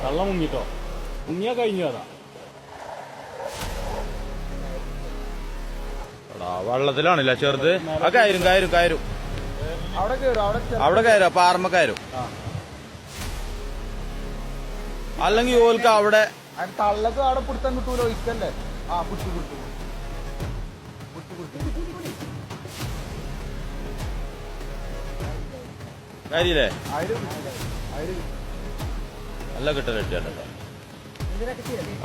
കള്ള മുങ്ങിട്ടോ, മുങ്ങിയാ കഴിഞ്ഞു അതാ. വെള്ളത്തിലാണില്ല ചെറുത്. ആ കയറും കയറും കയറും അവിടെ കയറും, പാറമ്മ കയറും. അല്ലെങ്കിൽ ഓൽക്ക് അവിടെ തള്ളക്ക് അവിടെ പിടുത്തം കിട്ടൂലോ, ഒഴിക്കല്ലേ. ആ പിടിച്ചു പിടിച്ചു കാര്യല്ലേ? നല്ല കിട്ടൽ കിട്ടിയല്ലോ.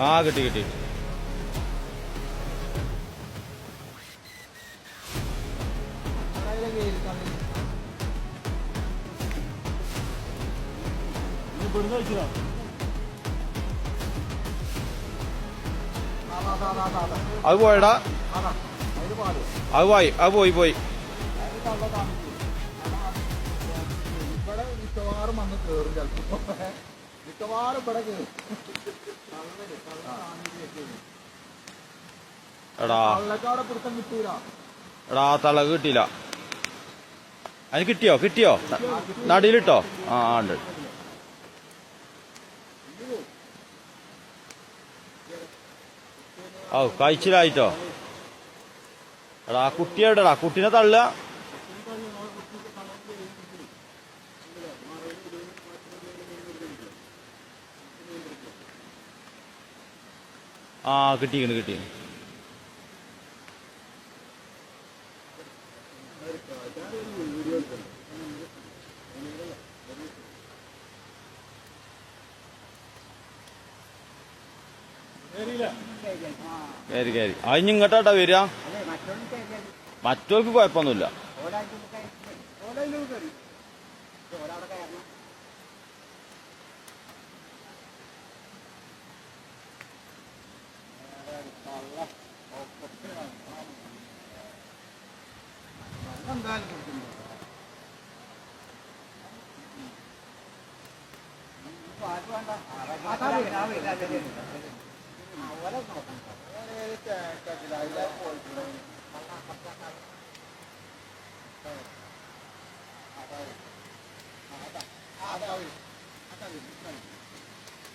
ആ കിട്ടി കിട്ടി. അത് പോയടാ, അത് പോയി, അത് പോയി പോയി. ഇവിടെ മിക്കവാറും വന്ന് കേറും ചിലപ്പോ, മിക്കവാറും ഇവിടെ കേറും. എടാ തള്ളക്കവിടെ പിടുത്തം കിട്ടൂല. എടാ തള കിട്ടിയില്ല. അതിന് കിട്ടിയോ? കിട്ടിയോ? നടിയിലിട്ടോ? ആ ഉണ്ട്. ഓ കഴിച്ചിലായിട്ടോ. എടാ കുട്ടി എവിടെടാ? കുട്ടീനെ തള്ളുക. ആ കിട്ടിക്കണ് കിട്ടിക്കണ്. കയറി കയറി. അതിന് ഇങ്ങോട്ടാ വരിക. മറ്റവർക്ക് കുഴപ്പമൊന്നുമില്ല.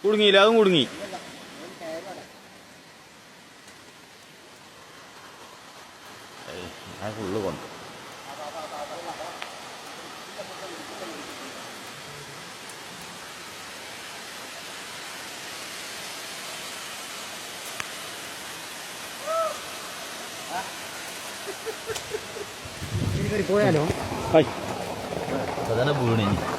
കുടുങ്ങിയില്ല, അതും കുടുങ്ങി. ഞാൻ ഫുള്ള് കൊണ്ട് പോയാലോ അതന്നെ വീണിഞ്ഞ്.